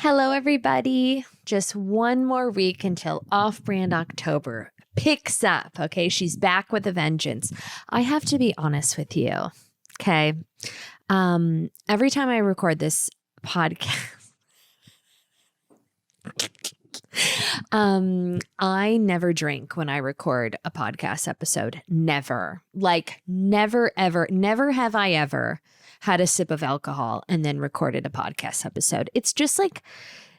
Hello, everybody. Just one more week until Off-Brand October picks up. Okay, she's back with a vengeance. I have to be honest with you. Okay, every time I record this podcast, I never drink when I record a podcast episode. Never, never, ever, never have I ever had a sip of alcohol and then recorded a podcast episode. It's just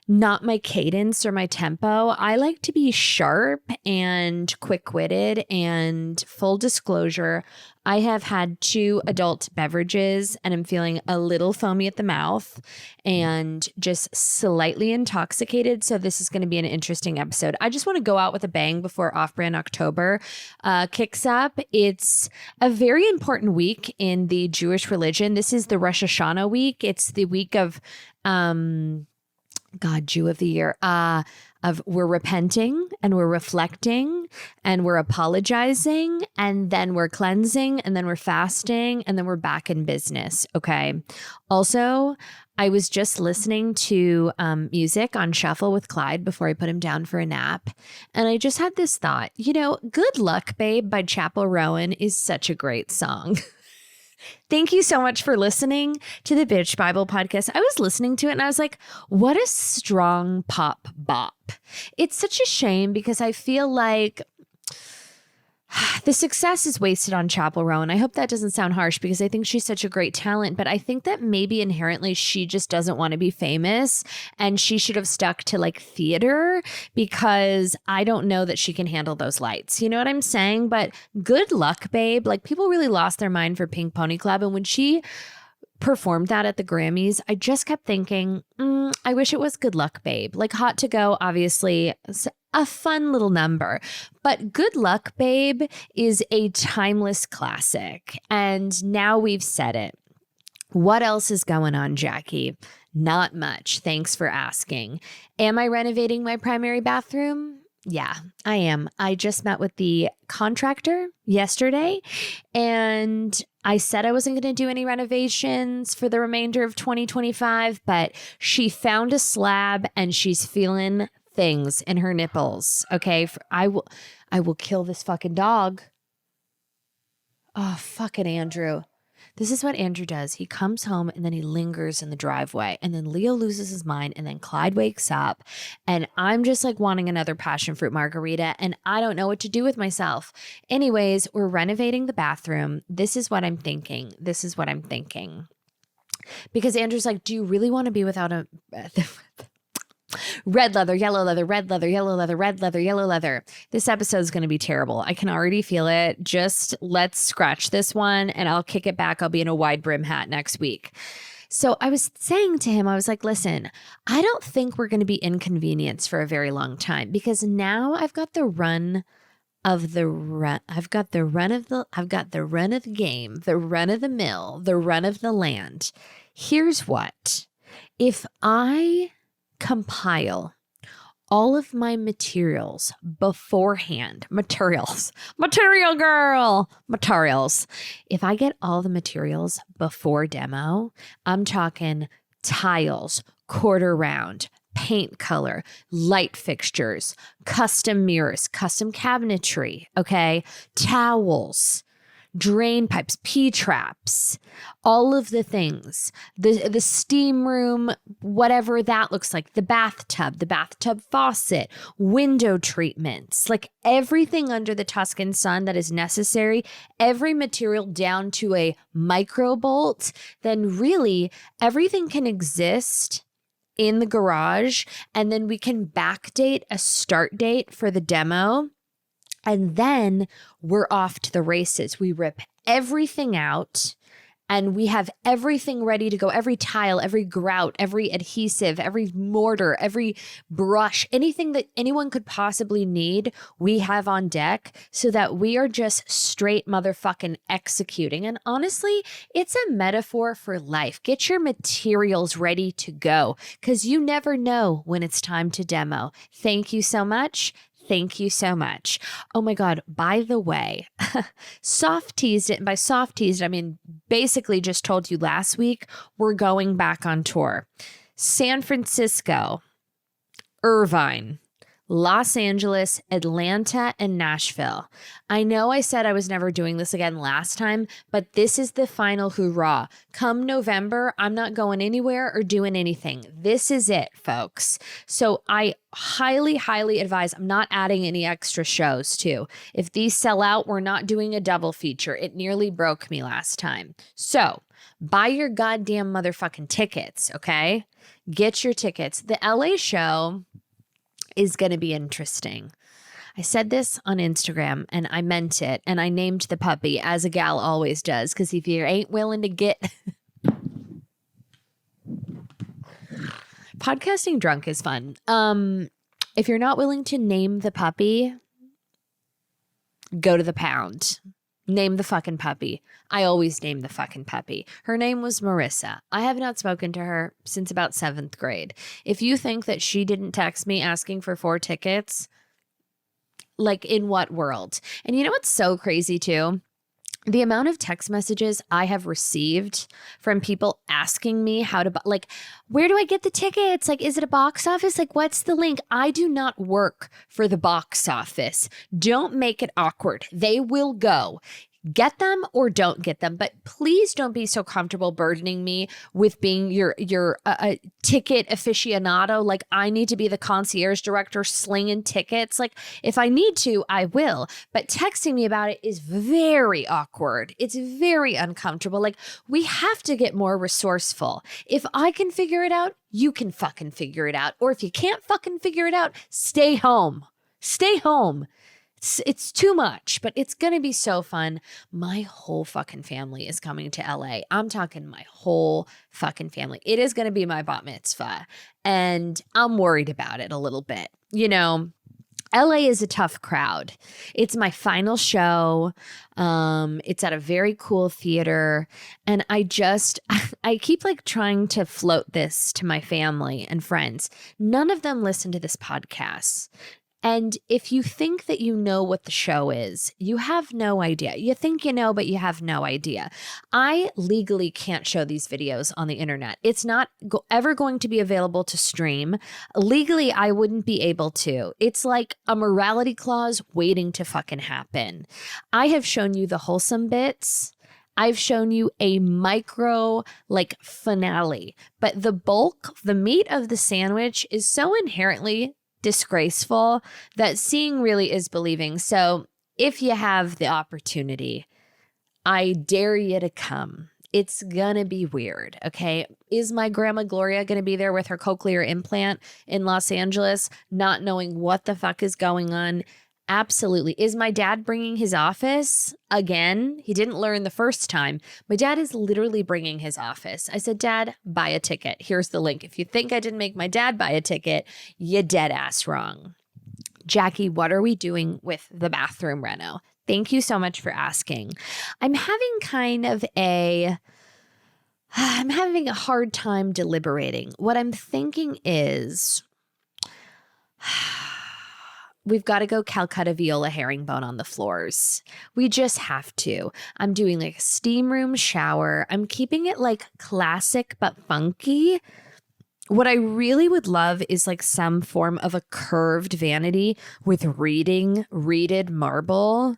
not my cadence or my tempo. I like to be sharp and quick-witted, and full disclosure, I have had 2 adult beverages and I'm feeling a little foamy at the mouth and just slightly intoxicated. So this is going to be an interesting episode. I just want to go out with a bang before Off-Brand October kicks up. It's a very important week in the Jewish religion. This is the Rosh Hashanah week. It's the week of Jew of the Year, we're repenting and we're reflecting and we're apologizing and then we're cleansing and then we're fasting and then we're back in business. Okay. Also, I was just listening to music on shuffle with Clyde before I put him down for a nap. And I just had this thought, Good Luck Babe by Chapel Rowan is such a great song. Thank you so much for listening to the Bitch Bible podcast. I was listening to it and I was like, what a strong pop bop. It's such a shame because I feel like the success is wasted on Chapel Rowan. I hope that doesn't sound harsh because I think she's such a great talent, but I think that maybe inherently she just doesn't want to be famous and she should have stuck to theater because I don't know that she can handle those lights. You know what I'm saying? But Good Luck Babe, people really lost their mind for Pink Pony Club. And when she performed that at the Grammys, I just kept thinking, I wish it was Good Luck Babe. Hot to Go, obviously, a fun little number. But Good Luck Babe is a timeless classic. And now we've said it. What else is going on, Jackie? Not much. Thanks for asking. Am I renovating my primary bathroom? Yeah, I am. I just met with the contractor yesterday and I said I wasn't going to do any renovations for the remainder of 2025, but she found a slab and she's feeling things in her nipples. Okay. I will kill this fucking dog. Oh, fucking Andrew. This is what Andrew does. He comes home and then he lingers in the driveway and then Leo loses his mind and then Clyde wakes up and I'm just wanting another passion fruit margarita and I don't know what to do with myself. Anyways, we're renovating the bathroom. This is what I'm thinking. Because Andrew's like, do you really want to be without a red leather, yellow leather, red leather, yellow leather, red leather, yellow leather. This episode is going to be terrible. I can already feel it. Just let's scratch this one and I'll kick it back. I'll be in a wide brim hat next week. So I was saying to him, I was like, listen, I don't think we're going to be inconvenienced for a very long time because now I've got the run of the game, the run of the mill, the run of the land. Here's what. If I compile all of my materials beforehand, materials. If I get all the materials before demo, I'm talking tiles, quarter round, paint color, light fixtures, custom mirrors, custom cabinetry, okay, towels, drain pipes, P-traps, all of the things, the steam room, whatever that looks like, the bathtub faucet, window treatments, everything under the Tuscan sun that is necessary, every material down to a micro bolt, then really everything can exist in the garage and then we can backdate a start date for the demo. And then we're off to the races. We rip everything out and we have everything ready to go. Every tile, every grout, every adhesive, every mortar, every brush, anything that anyone could possibly need, we have on deck so that we are just straight motherfucking executing. And honestly, it's a metaphor for life. Get your materials ready to go because you never know when it's time to demo. Thank you so much. Thank you so much. Oh my God. By the way, soft teased it. And by soft teased, I mean, basically just told you last week, we're going back on tour. San Francisco, Irvine, Los Angeles, Atlanta, and Nashville. I know I said I was never doing this again last time, but this is the final hoorah. Come November, I'm not going anywhere or doing anything. This is it, folks. So I highly, highly advise, I'm not adding any extra shows too. If these sell out, we're not doing a double feature. It nearly broke me last time. So buy your goddamn motherfucking tickets, okay? Get your tickets. The LA show is going to be interesting. I said this on Instagram and I meant it, and I named the puppy, as a gal always does, because if you ain't willing to get podcasting drunk is fun. If you're not willing to name the puppy, go to the pound. Name the fucking puppy. I always name the fucking puppy. Her name was Marissa. I have not spoken to her since about 7th grade. If you think that she didn't text me asking for 4 tickets, like in what world? And you know what's so crazy too? The amount of text messages I have received from people asking me how to, like, where do I get the tickets? Like, is it a box office? Like, what's the link? I do not work for the box office. Don't make it awkward. They will go. Get them or don't get them, but please don't be so comfortable burdening me with being your ticket aficionado. Like, I need to be the concierge director slinging tickets. Like, if I need to, I will. But texting me about it is very awkward. It's very uncomfortable. Like, we have to get more resourceful. If I can figure it out, you can fucking figure it out. Or if you can't fucking figure it out, stay home. Stay home. It's too much, but it's going to be so fun. My whole fucking family is coming to LA. I'm talking my whole fucking family. It is going to be my bat mitzvah, and I'm worried about it a little bit. You know, LA is a tough crowd. It's my final show. It's at a very cool theater. And I keep like trying to float this to my family and friends. None of them listen to this podcast. And if you think that you know what the show is, you have no idea. You think you know, but you have no idea. I legally can't show these videos on the internet. It's not ever going to be available to stream. Legally, I wouldn't be able to. It's like a morality clause waiting to fucking happen. I have shown you the wholesome bits. I've shown you a micro like finale, but the bulk, the meat of the sandwich is so inherently disgraceful that seeing really is believing. So if you have the opportunity, I dare you to come. It's gonna be weird, okay? Is my grandma Gloria gonna be there with her cochlear implant in Los Angeles, not knowing what the fuck is going on? Absolutely. Is my dad bringing his office again? He didn't learn the first time. My dad is literally bringing his office. I said, Dad, buy a ticket. Here's the link. If you think I didn't make my dad buy a ticket, you dead ass wrong. Jackie, what are we doing with the bathroom reno? Thank you so much for asking. I'm having a hard time deliberating. What I'm thinking is we've got to go Calcutta Viola herringbone on the floors. We just have to. I'm doing like a steam room shower. I'm keeping it like classic but funky. What I really would love is like some form of a curved vanity with reeded marble.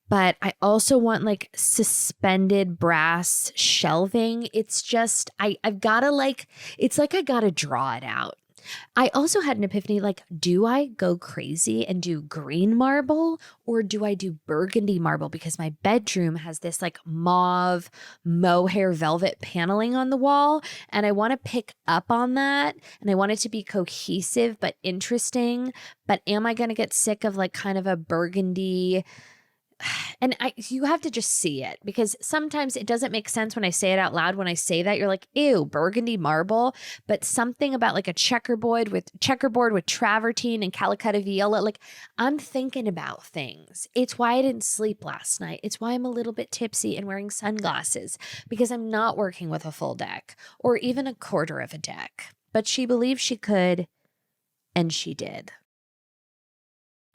But I also want like suspended brass shelving. It's just, I've got to like, it's like I got to draw it out. I also had an epiphany, like, do I go crazy and do green marble or do I do burgundy marble? Because my bedroom has this like mauve mohair velvet paneling on the wall, and I want to pick up on that, and I want it to be cohesive but interesting. But am I going to get sick of like kind of a burgundy? And you have to just see it, because sometimes it doesn't make sense when I say it out loud. When I say that, you're like, ew, burgundy marble. But something about like a checkerboard with travertine and Calicut viola, like I'm thinking about things. It's why I didn't sleep last night. It's why I'm a little bit tipsy and wearing sunglasses, because I'm not working with a full deck or even a quarter of a deck. But she believed she could, and she did.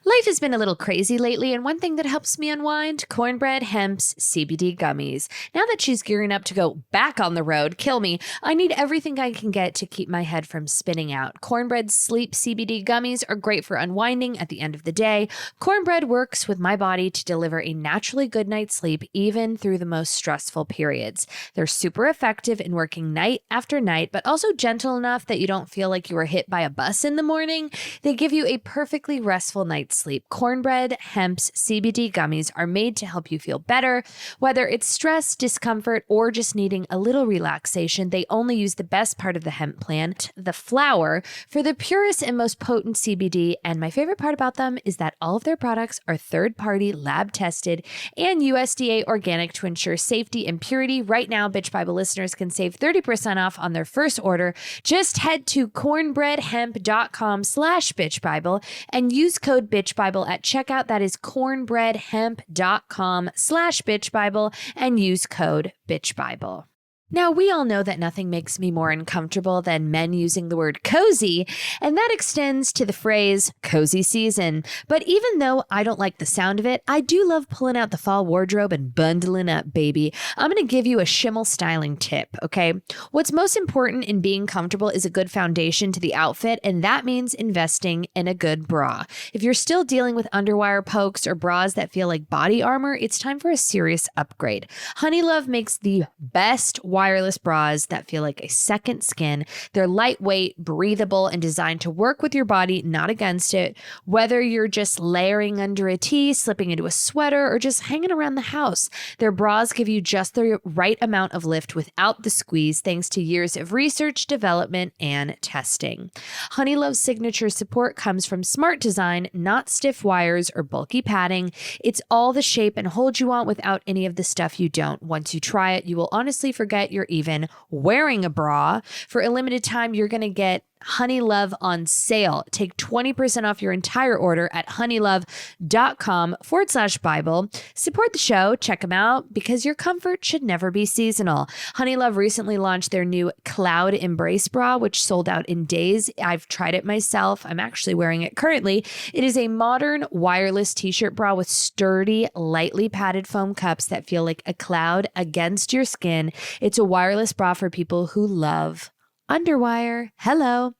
Life has been a little crazy lately, and one thing that helps me unwind, Cornbread Hemp's CBD gummies. Now that she's gearing up to go back on the road, kill me, I need everything I can get to keep my head from spinning out. Cornbread's Sleep CBD gummies are great for unwinding at the end of the day. Cornbread works with my body to deliver a naturally good night's sleep even through the most stressful periods. They're super effective in working night after night, but also gentle enough that you don't feel like you were hit by a bus in the morning. They give you a perfectly restful night's sleep. Cornbread Hemp's CBD gummies are made to help you feel better. Whether it's stress, discomfort, or just needing a little relaxation, they only use the best part of the hemp plant, the flower, for the purest and most potent CBD. And my favorite part about them is that all of their products are third-party, lab-tested, and USDA organic to ensure safety and purity. Right now, Bitch Bible listeners can save 30% off on their first order. Just head to cornbreadhemp.com/bitchbible and use code bitchbible at checkout. That is cornbreadhemp.com/bitchbible and use code bitchbible. Now, we all know that nothing makes me more uncomfortable than men using the word cozy, and that extends to the phrase cozy season. But even though I don't like the sound of it, I do love pulling out the fall wardrobe and bundling up, baby. I'm going to give you a shimmel styling tip, okay? What's most important in being comfortable is a good foundation to the outfit, and that means investing in a good bra. If you're still dealing with underwire pokes or bras that feel like body armor, it's time for a serious upgrade. Honeylove makes the best wireless bras that feel like a second skin. They're lightweight, breathable, and designed to work with your body, not against it. Whether you're just layering under a tee, slipping into a sweater, or just hanging around the house, their bras give you just the right amount of lift without the squeeze, thanks to years of research, development, and testing. Honeylove's signature support comes from smart design, not stiff wires or bulky padding. It's all the shape and hold you want without any of the stuff you don't. Once you try it, you will honestly forget you're even wearing a bra. For a limited time, you're going to get Honeylove on sale. Take 20% off your entire order at honeylove.com/Bible. Support the show. Check them out because your comfort should never be seasonal. Honeylove recently launched their new Cloud Embrace bra, which sold out in days. I've tried it myself. I'm actually wearing it currently. It is a modern wireless t-shirt bra with sturdy, lightly padded foam cups that feel like a cloud against your skin. It's a wireless bra for people who love underwire. Hello.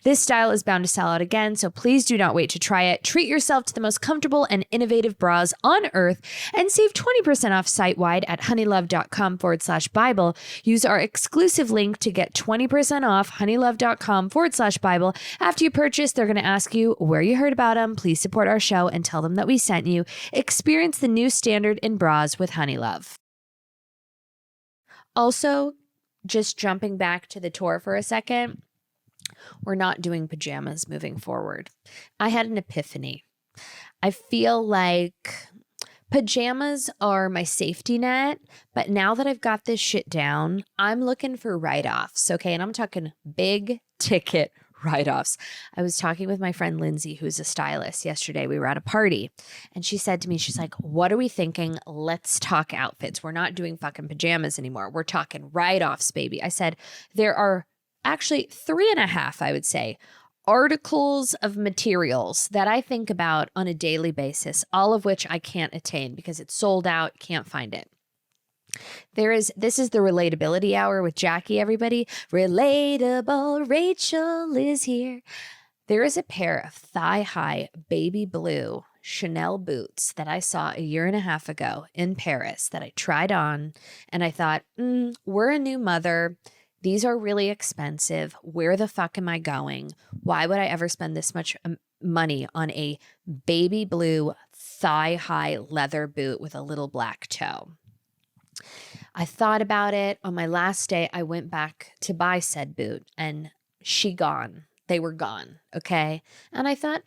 This style is bound to sell out again, so please do not wait to try it. Treat yourself to the most comfortable and innovative bras on earth and save 20% off site-wide at honeylove.com/Bible. Use our exclusive link to get 20% off honeylove.com/Bible. After you purchase, they're going to ask you where you heard about them. Please support our show and tell them that we sent you. Experience the new standard in bras with Honeylove. Also, just jumping back to the tour for a second, we're not doing pajamas moving forward. I had an epiphany. I feel like pajamas are my safety net, but now that I've got this shit down, I'm looking for write-offs, okay? And I'm talking big ticket write-offs. I was talking with my friend Lindsay, who's a stylist, yesterday. We were at a party, and she said to me, she's like, what are we thinking? Let's talk outfits. We're not doing fucking pajamas anymore. We're talking write-offs, baby. I said, there are actually 3.5, I would say, articles of materials that I think about on a daily basis, all of which I can't attain because it's sold out, can't find it. This is the relatability hour with Jackie, everybody. Relatable Rachel is here. There is a pair of thigh-high baby blue Chanel boots that I saw 1.5 years ago in Paris that I tried on, and I thought, we're a new mother. These are really expensive. Where the fuck am I going? Why would I ever spend this much money on a baby blue thigh-high leather boot with a little black toe? I thought about it. On my last day, I went back to buy said boot and they were gone. Okay. And I thought,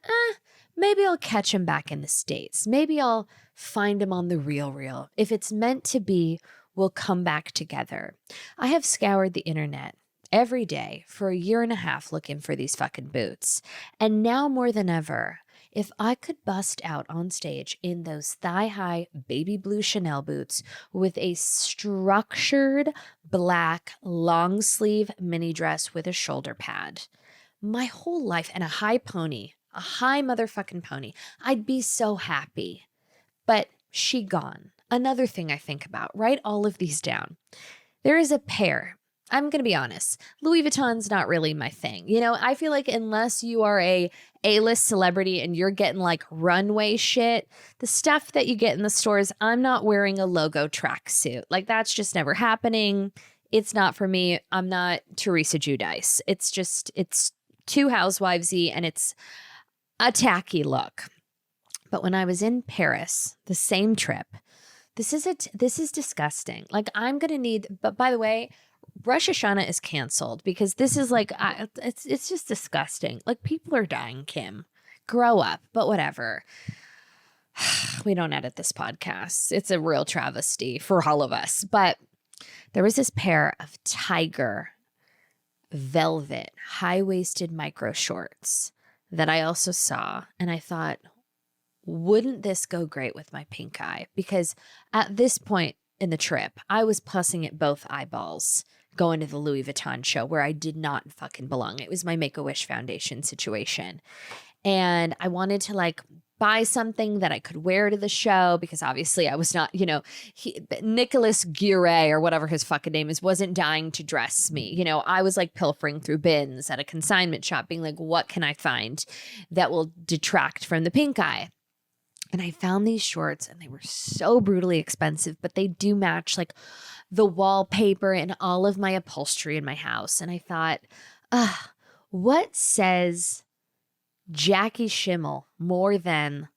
maybe I'll catch them back in the States. Maybe I'll find them on the real. If it's meant to be, we'll come back together. I have scoured the internet every day for 1.5 years looking for these fucking boots. And now more than ever, if I could bust out on stage in those thigh-high baby blue Chanel boots with a structured black long sleeve mini dress with a shoulder pad, my whole life, and a high pony, a high motherfucking pony. I'd be so happy. But she gone. Another thing I think about, write all of these down. There is a pair. I'm going to be honest. Louis Vuitton's not really my thing. You know, I feel like unless you are a A-list celebrity and you're getting like runway shit, the stuff that you get in the stores, I'm not wearing a logo tracksuit. Like that's just never happening. It's not for me. I'm not Teresa Giudice. It's too housewivesy and it's a tacky look. But when I was in Paris, the same trip, this is disgusting. Like I'm going to need, but by the way, Rosh Hashanah is canceled because this is like, it's just disgusting. Like people are dying, Kim. Grow up, but whatever. We don't edit this podcast. It's a real travesty for all of us. But there was this pair of tiger velvet high-waisted micro shorts that I also saw. And I thought, wouldn't this go great with my pink eye? Because at this point in the trip, I was pussing at both eyeballs going to the Louis Vuitton show where I did not fucking belong. It was my Make-A-Wish Foundation situation. And I wanted to like buy something that I could wear to the show because obviously I was not, you know, Nicolas Guéret or whatever his fucking name is wasn't dying to dress me. You know, I was like pilfering through bins at a consignment shop being like, what can I find that will detract from the pink eye? And I found these shorts and they were so brutally expensive, but they do match like the wallpaper and all of my upholstery in my house. And I thought, what says Jackie Schimmel more than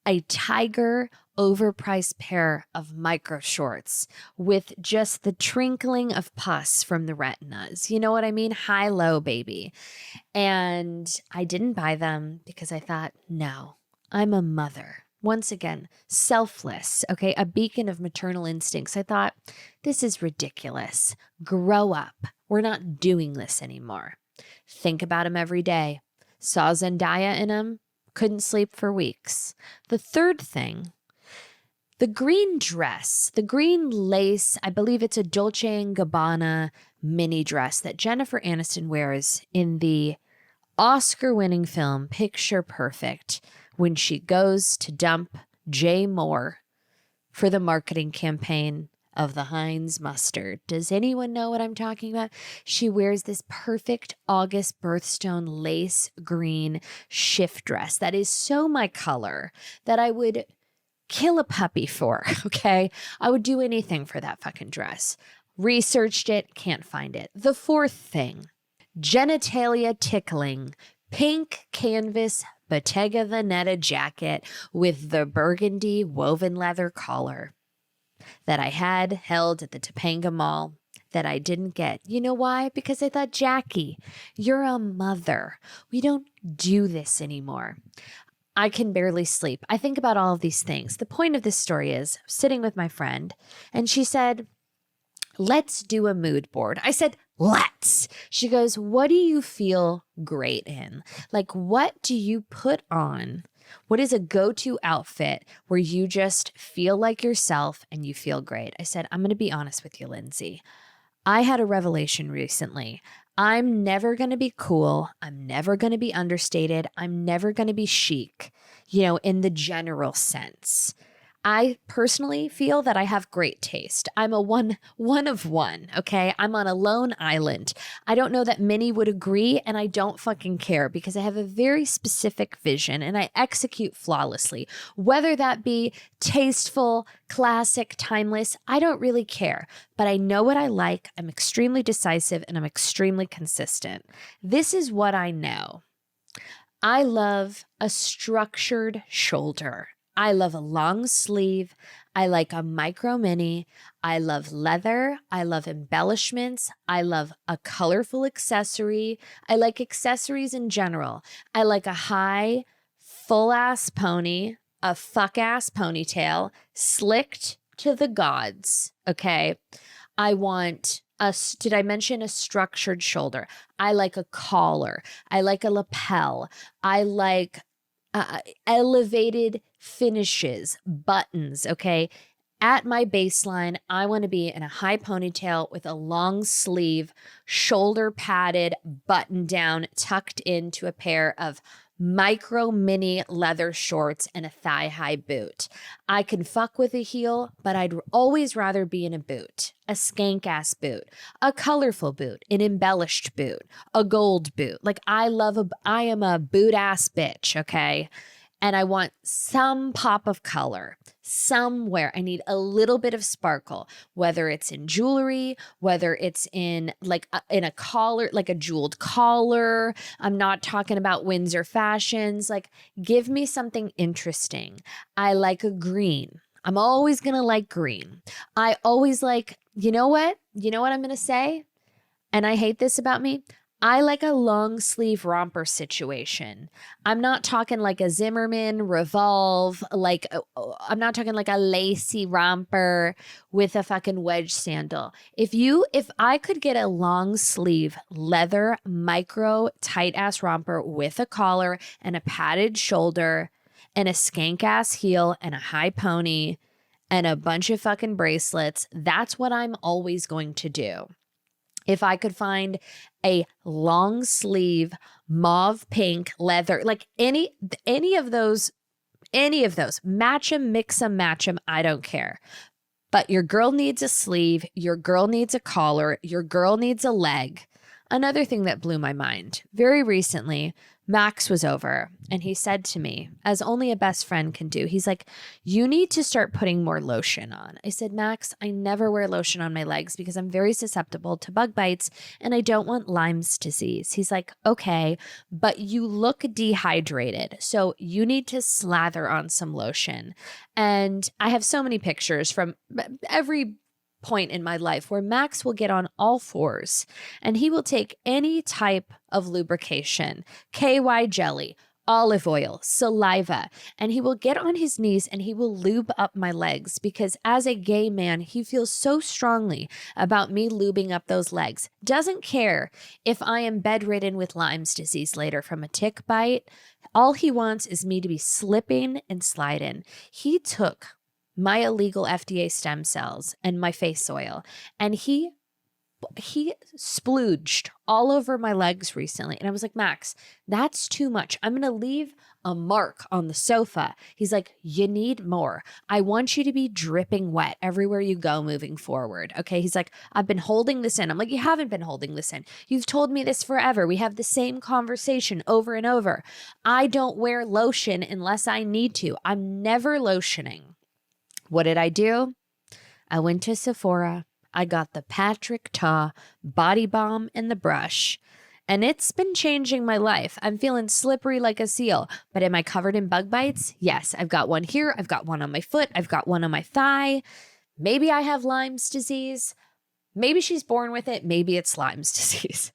a tiger overpriced pair of micro shorts with just the trinkling of pus from the retinas? You know what I mean? High-low, baby. And I didn't buy them because I thought, no, I'm a mother. Once again, selfless, okay? A beacon of maternal instincts. I thought, this is ridiculous. Grow up. We're not doing this anymore. Think about him every day. Saw Zendaya in him. Couldn't sleep for weeks. The third thing, the green dress, the green lace, I believe it's a Dolce & Gabbana mini dress that Jennifer Aniston wears in the Oscar-winning film Picture Perfect, when she goes to dump Jay Moore for the marketing campaign of the Heinz mustard. Does anyone know what I'm talking about? She wears this perfect August birthstone lace green shift dress that is so my color that I would kill a puppy for, okay? I would do anything for that fucking dress. Researched it, can't find it. The fourth thing, genitalia tickling, pink canvas Bottega Veneta jacket with the burgundy woven leather collar that I had held at the Topanga Mall that I didn't get. You know why? Because I thought, Jackie, you're a mother. We don't do this anymore. I can barely sleep. I think about all of these things. The point of this story is sitting with my friend and she said, let's do a mood board. I said, let's. She goes, what do you feel great in? Like, what do you put on? What is a go-to outfit where you just feel like yourself and you feel great? I said, I'm going to be honest with you, Lindsay. I had a revelation recently. I'm never going to be cool. I'm never going to be understated. I'm never going to be chic, you know, in the general sense. I personally feel that I have great taste. I'm a one of one, okay? I'm on a lone island. I don't know that many would agree, and I don't fucking care because I have a very specific vision and I execute flawlessly. Whether that be tasteful, classic, timeless, I don't really care. But I know what I like. I'm extremely decisive and I'm extremely consistent. This is what I know. I love a structured shoulder. I love a long sleeve. I like a micro mini. I love leather. I love embellishments. I love a colorful accessory. I like accessories in general. I like a high, full-ass pony, a fuck-ass ponytail, slicked to the gods, okay? I want did I mention a structured shoulder? I like a collar. I like a lapel. I like elevated finishes, buttons, okay? At my baseline, I want to be in a high ponytail with a long sleeve, shoulder padded, button down, tucked into a pair of micro mini leather shorts and a thigh-high boot. I can fuck with a heel, but I'd always rather be in a boot, a skank-ass boot, a colorful boot, an embellished boot, a gold boot. Like I am a boot-ass bitch, okay? And I want some pop of color somewhere. I need a little bit of sparkle, whether it's in jewelry, whether it's in in a collar, like a jeweled collar. I'm not talking about Windsor fashions. Like, give me something interesting. I like a green. I'm always going to like green. I always like, you know what? You know what I'm going to say? And I hate this about me. I like a long sleeve romper situation. I'm not talking like a Zimmerman Revolve, I'm not talking like a lacy romper with a fucking wedge sandal. If I could get a long sleeve leather micro tight ass romper with a collar and a padded shoulder and a skank ass heel and a high pony and a bunch of fucking bracelets, that's what I'm always going to do. If I could find a long sleeve mauve pink leather, like any of those, match them, mix them, match them, I don't care. But your girl needs a sleeve, your girl needs a collar, your girl needs a leg. Another thing that blew my mind, very recently, Max was over and he said to me, as only a best friend can do, he's like, you need to start putting more lotion on. I said, Max, I never wear lotion on my legs because I'm very susceptible to bug bites and I don't want Lyme's disease. He's like, okay, but you look dehydrated, so you need to slather on some lotion. And I have so many pictures from every point in my life where Max will get on all fours and he will take any type of lubrication, KY jelly, olive oil, saliva, and he will get on his knees and he will lube up my legs because as a gay man, he feels so strongly about me lubing up those legs. Doesn't care if I am bedridden with Lyme's disease later from a tick bite. All he wants is me to be slipping and sliding. He took my illegal FDA stem cells and my face oil, and he splooged all over my legs recently. And I was like, Max, that's too much. I'm going to leave a mark on the sofa. He's like, you need more. I want you to be dripping wet everywhere you go moving forward. Okay. He's like, I've been holding this in. I'm like, you haven't been holding this in. You've told me this forever. We have the same conversation over and over. I don't wear lotion unless I need to. I'm never lotioning. What did I do? I went to Sephora. I got the Patrick Ta body balm and the brush, and it's been changing my life. I'm feeling slippery like a seal, but am I covered in bug bites? Yes, I've got one here. I've got one on my foot. I've got one on my thigh. Maybe I have Lyme's disease. Maybe she's born with it. Maybe it's Lyme's disease.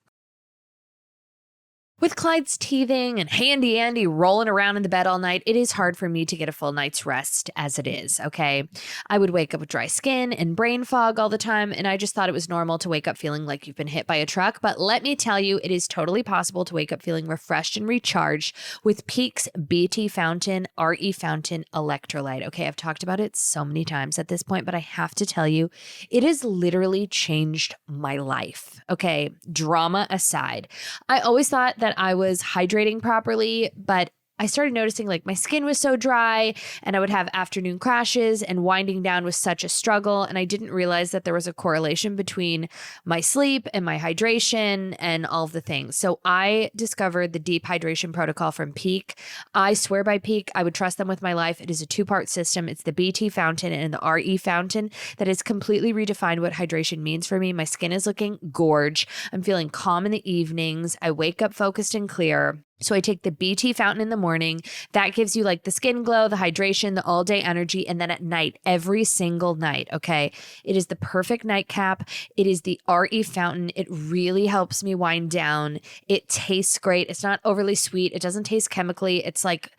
With Clyde's teething and Handy Andy rolling around in the bed all night, it is hard for me to get a full night's rest as it is, okay? I would wake up with dry skin and brain fog all the time, and I just thought it was normal to wake up feeling like you've been hit by a truck. But let me tell you, it is totally possible to wake up feeling refreshed and recharged with Peak's BT Fountain, RE Fountain Electrolyte. Okay, I've talked about it so many times at this point, but I have to tell you, it has literally changed my life, okay? Drama aside. I always thought that I was hydrating properly, but I started noticing like my skin was so dry and I would have afternoon crashes and winding down was such a struggle. And I didn't realize that there was a correlation between my sleep and my hydration and all of the things. So I discovered the deep hydration protocol from Peak. I swear by Peak. I would trust them with my life. It is a 2-part system. It's the BT Fountain and the RE Fountain that has completely redefined what hydration means for me. My skin is looking gorge. I'm feeling calm in the evenings. I wake up focused and clear. So I take the BT Fountain in the morning. That gives you like the skin glow, the hydration, the all day energy. And then at night, every single night, okay, it is the perfect nightcap. It is the RE Fountain. It really helps me wind down. It tastes great. It's not overly sweet. It doesn't taste chemically. It's like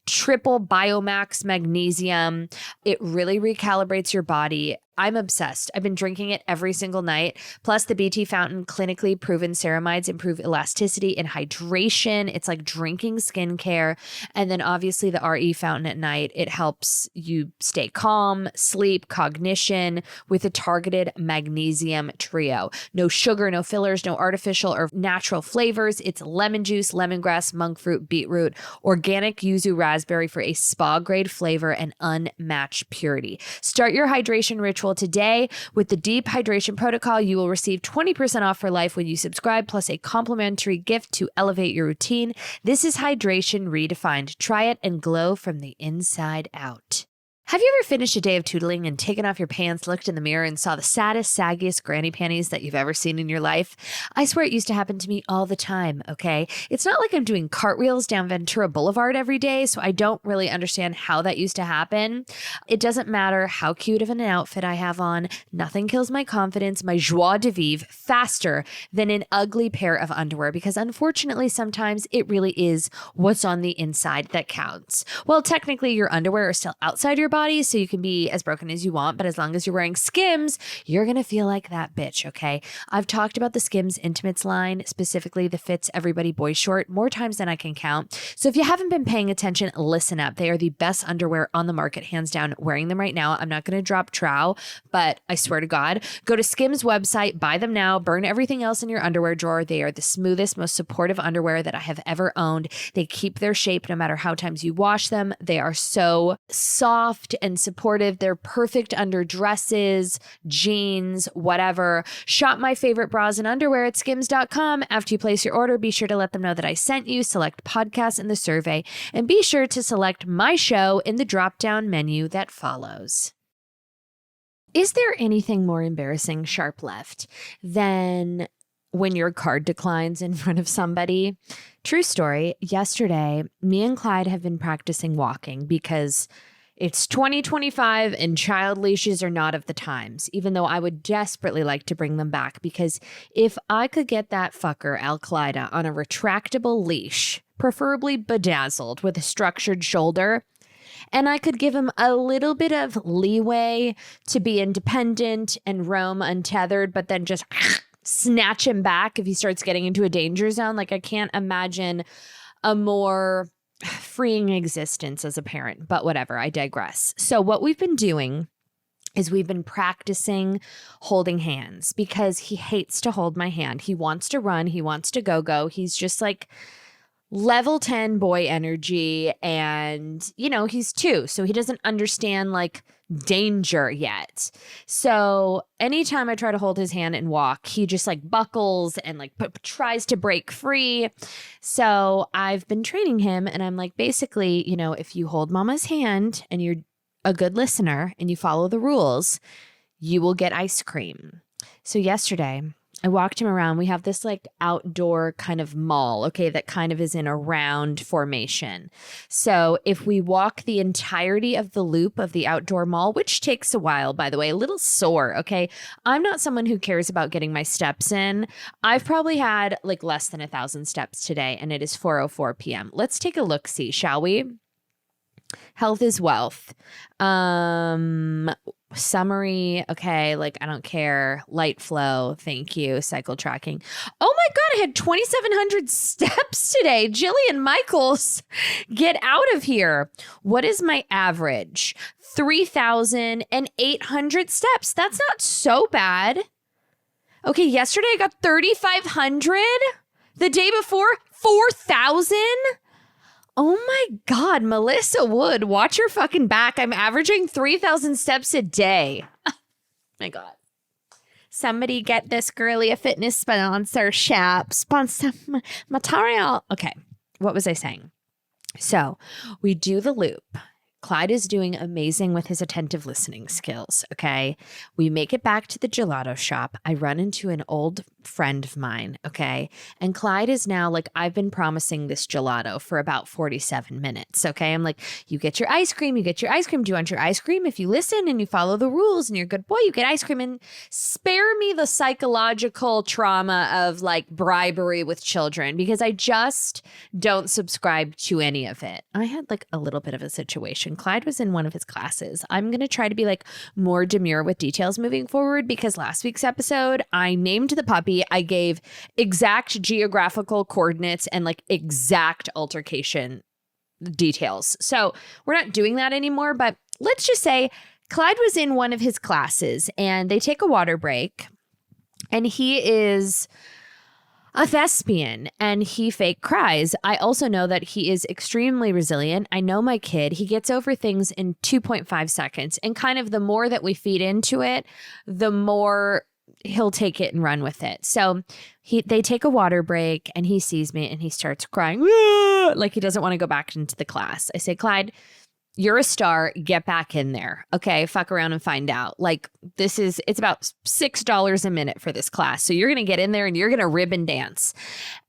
triple Biomax magnesium. It really recalibrates your body. I'm obsessed. I've been drinking it every single night. Plus the BT Fountain clinically proven ceramides improve elasticity and hydration. It's like drinking skincare. And then obviously the RE Fountain at night, it helps you stay calm, sleep, cognition with a targeted magnesium trio. No sugar, no fillers, no artificial or natural flavors. It's lemon juice, lemongrass, monk fruit, beetroot, organic yuzu raspberry for a spa grade flavor and unmatched purity. Start your hydration ritual today with the Deep Hydration Protocol. You will receive 20% off for life when you subscribe, plus a complimentary gift to elevate your routine. This is hydration redefined. Try it and glow from the inside out. Have you ever finished a day of tootling and taken off your pants, looked in the mirror, and saw the saddest, saggiest granny panties that you've ever seen in your life? I swear it used to happen to me all the time, okay? It's not like I'm doing cartwheels down Ventura Boulevard every day, so I don't really understand how that used to happen. It doesn't matter how cute of an outfit I have on. Nothing kills my confidence, my joie de vivre, faster than an ugly pair of underwear, because unfortunately, sometimes it really is what's on the inside that counts. Well, technically, your underwear is still outside your body, so you can be as broken as you want, but as long as you're wearing Skims, you're gonna feel like that bitch, okay? I've talked about the Skims Intimates line, specifically the Fits Everybody Boy Short, more times than I can count. So if you haven't been paying attention, listen up. They are the best underwear on the market, hands down. Wearing them right now. I'm not gonna drop trowel, but I swear to God, go to Skims website, buy them now, burn everything else in your underwear drawer. They are the smoothest, most supportive underwear that I have ever owned. They keep their shape no matter how times you wash them. They are so soft and supportive. They're perfect under dresses, jeans, whatever. Shop my favorite bras and underwear at skims.com. After you place your order, be sure to let them know that I sent you, select podcast in the survey, and be sure to select my show in the drop-down menu that follows. Is there anything more embarrassing, sharp left, than when your card declines in front of somebody? True story. Yesterday, me and Clyde have been practicing walking because it's 2025 and child leashes are not of the times, even though I would desperately like to bring them back, because if I could get that fucker Al-Qaeda on a retractable leash, preferably bedazzled with a structured shoulder, and I could give him a little bit of leeway to be independent and roam untethered, but then just snatch him back if he starts getting into a danger zone. Like, I can't imagine a more freeing existence as a parent, but whatever, I digress. So what we've been doing is we've been practicing holding hands, because he hates to hold my hand. He wants to run. He wants to go. He's just like level 10 boy energy. And, you know, he's 2, so he doesn't understand like danger yet. So anytime I try to hold his hand and walk, he just like buckles and like tries to break free. So I've been training him, and I'm like, basically, you know, if you hold mama's hand and you're a good listener and you follow the rules, you will get ice cream. So yesterday I walked him around. We have this like outdoor kind of mall, okay, that kind of is in a round formation. So if we walk the entirety of the loop of the outdoor mall, which takes a while, by the way, a little sore, okay? I'm not someone who cares about getting my steps in. I've probably had like less than 1,000 steps today, and it is 4:04 p.m. Let's take a look-see, shall we? Health is wealth. Summary, okay, like I don't care. Light flow, thank you. Cycle tracking. Oh my God, I had 2,700 steps today. Jillian Michaels, get out of here. What is my average? 3,800 steps. That's not so bad. Okay, yesterday I got 3,500. The day before, 4,000. Oh my God, Melissa Wood, watch your fucking back. I'm averaging 3,000 steps a day. My God. Somebody get this girly a fitness sponsorship. Sponsor material. Okay, what was I saying? So we do the loop. Clyde is doing amazing with his attentive listening skills, okay? We make it back to the gelato shop. I run into an old friend of mine, okay? And Clyde is now like, I've been promising this gelato for about 47 minutes, okay? I'm like, you get your ice cream, you get your ice cream. Do you want your ice cream? If you listen and you follow the rules and you're a good boy, you get ice cream. And spare me the psychological trauma of like bribery with children, because I just don't subscribe to any of it. I had like a little bit of a situation. Clyde was in one of his classes. I'm going to try to be like more demure with details moving forward because last week's episode, I named the puppy. I gave exact geographical coordinates and like exact altercation details. So we're not doing that anymore, but let's just say Clyde was in one of his classes and they take a water break and he is a thespian and he fake cries. I also know that he is extremely resilient. I know my kid, he gets over things in 2.5 seconds. And kind of the more that we feed into it, the more he'll take it and run with it. So they take a water break and he sees me and he starts crying like he doesn't want to go back into the class. I say, Clyde, you're a star. Get back in there. Okay. Fuck around and find out. Like it's about $6 a minute for this class. So you're going to get in there and you're going to rib and dance.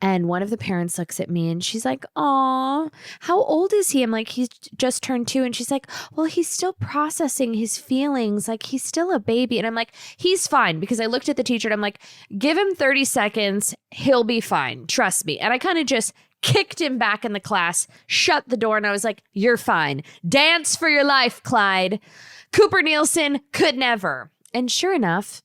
And one of the parents looks at me and she's like, "Aw, how old is he?" I'm like, "He's just turned 2." And she's like, "Well, he's still processing his feelings. Like he's still a baby." And I'm like, "He's fine." Because I looked at the teacher and I'm like, "Give him 30 seconds. He'll be fine. Trust me." And I kind of just kicked him back in the class, shut the door, and I was like, "You're fine. Dance for your life, Clyde." Cooper Nielsen could never. And sure enough,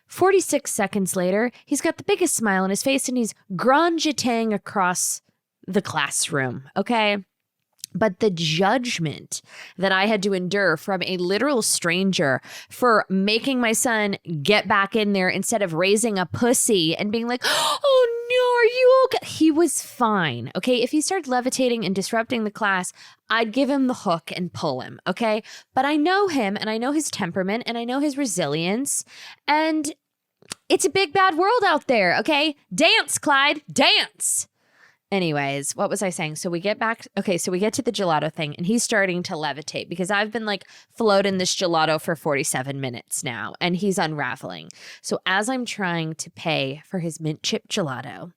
46 seconds later, he's got the biggest smile on his face and he's grand-jeting across the classroom, okay? But the judgment that I had to endure from a literal stranger for making my son get back in there instead of raising a pussy and being like, "Oh no, are you okay?" He was fine. Okay. If he started levitating and disrupting the class, I'd give him the hook and pull him. Okay. But I know him and I know his temperament and I know his resilience. And it's a big bad world out there. Okay. Dance, Clyde, dance. Anyways, what was I saying? So we get back. Okay, so we get to the gelato thing and he's starting to levitate because I've been like floating this gelato for 47 minutes now and he's unraveling. So as I'm trying to pay for his mint chip gelato,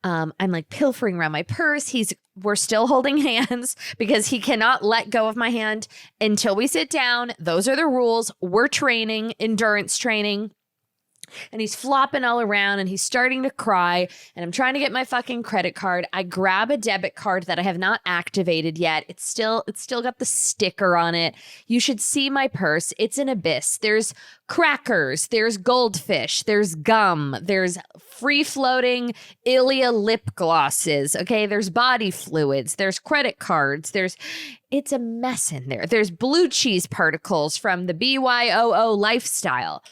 I'm like pilfering around my purse. We're still holding hands because he cannot let go of my hand until we sit down. Those are the rules. We're training, endurance training. And he's flopping all around and he's starting to cry and I'm trying to get my fucking credit card. I grab a debit card that I have not activated yet. It's still got the sticker on it. You should see my purse. It's an abyss. There's crackers, there's goldfish, there's gum, there's free floating Ilia lip glosses. Okay, there's body fluids, there's credit cards, it's a mess in there. There's blue cheese particles from the BYOO lifestyle.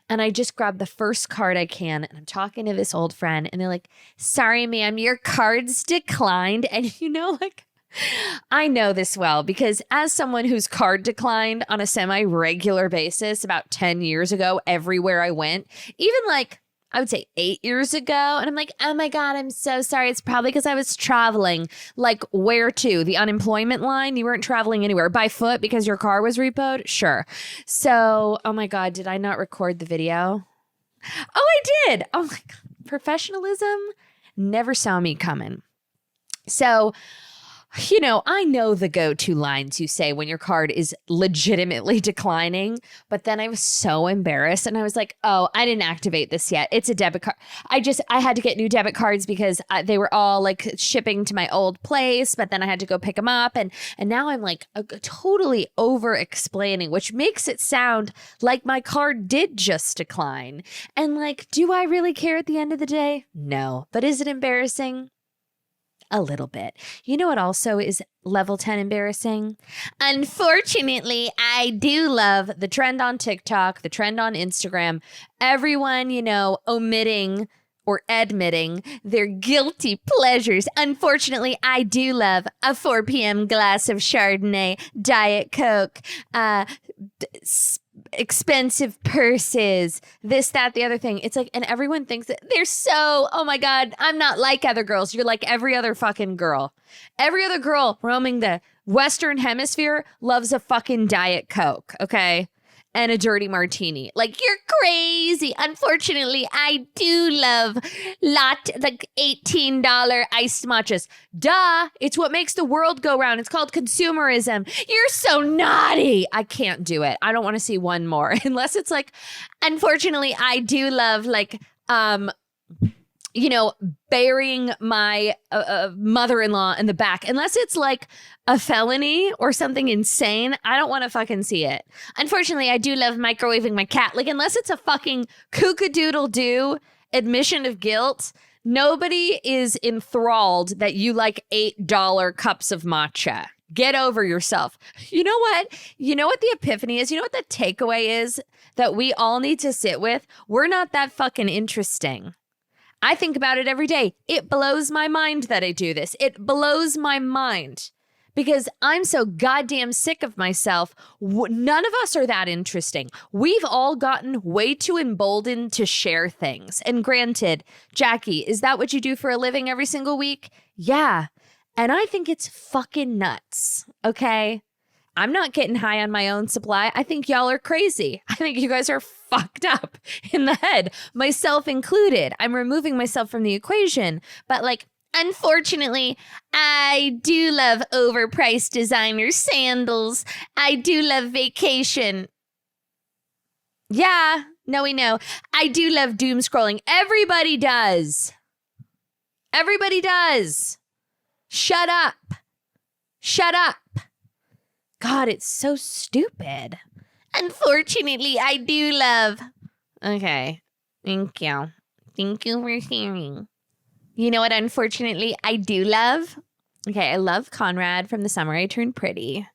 And I just grabbed the first card I can and I'm talking to this old friend and they're like, "Sorry, ma'am, your card's declined." And like, I know this well because as someone whose card declined on a semi-regular basis about 10 years ago, everywhere I went, even like I would say 8 years ago. And I'm like, "Oh my God, I'm so sorry. It's probably because I was traveling." Like where to? The unemployment line? You weren't traveling anywhere. By foot because your car was repoed? Sure. So, oh my God, did I not record the video? Oh, I did. Oh my God. Professionalism never saw me coming. So, I know the go-to lines you say when your card is legitimately declining, but then I was so embarrassed and I was like, "Oh, I didn't activate this yet. It's a debit card." I had to get new debit cards because they were all like shipping to my old place, but then I had to go pick them up. And now I'm like totally over explaining, which makes it sound like my card did just decline. And like, do I really care at the end of the day? No. But is it embarrassing? A little bit. You know what also is level 10 embarrassing? Unfortunately, I do love the trend on TikTok, the trend on Instagram. Everyone, omitting or admitting their guilty pleasures. Unfortunately, I do love a 4 p.m. glass of Chardonnay, Diet Coke, expensive purses, this, that, the other thing. It's like, and everyone thinks that they're so, "Oh my God, I'm not like other girls." You're like every other fucking girl. Every other girl roaming the Western Hemisphere loves a fucking Diet Coke, okay? And a dirty martini. Like, you're crazy. Unfortunately, I do love like $18 iced matchas. Duh. It's what makes the world go round. It's called consumerism. You're so naughty. I can't do it. I don't want to see one more unless it's like, unfortunately, I do love like burying my mother-in-law in the back. Unless it's like a felony or something insane, I don't want to fucking see it. Unfortunately, I do love microwaving my cat. Like, unless it's a fucking kookadoodle-doo admission of guilt, nobody is enthralled that you like $8 cups of matcha. Get over yourself. You know what? You know what the epiphany is? You know what the takeaway is that we all need to sit with? We're not that fucking interesting. I think about it every day. It blows my mind that I do this. It blows my mind because I'm so goddamn sick of myself. None of us are that interesting. We've all gotten way too emboldened to share things. And granted, Jackie, is that what you do for a living every single week? Yeah. And I think it's fucking nuts. Okay. I'm not getting high on my own supply. I think y'all are crazy. I think you guys are fucked up in the head, myself included. I'm removing myself from the equation. But like, unfortunately, I do love overpriced designer sandals. I do love vacation. Yeah, no, we know. I do love doom scrolling. Everybody does. Everybody does. Shut up. Shut up. God, it's so stupid. Unfortunately, I do love. Okay. Thank you. Thank you for sharing. You know what, unfortunately, I do love? Okay, I love Conrad from The Summer I Turned Pretty.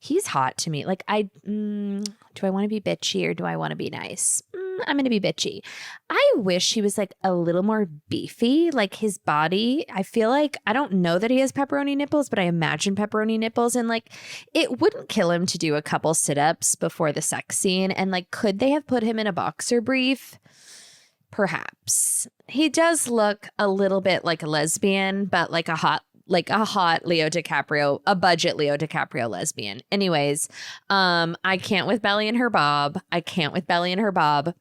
He's hot to me. Like, do I want to be bitchy or do I want to be nice? I'm going to be bitchy. I wish he was like a little more beefy, like his body. I feel like, I don't know that he has pepperoni nipples, but I imagine pepperoni nipples, and like it wouldn't kill him to do a couple sit-ups before the sex scene. And like, could they have put him in a boxer brief? Perhaps. He does look a little bit like a lesbian, but like a hot Leo DiCaprio, a budget Leo DiCaprio lesbian. Anyways, I can't with Belly and her bob. I can't with Belly and her bob.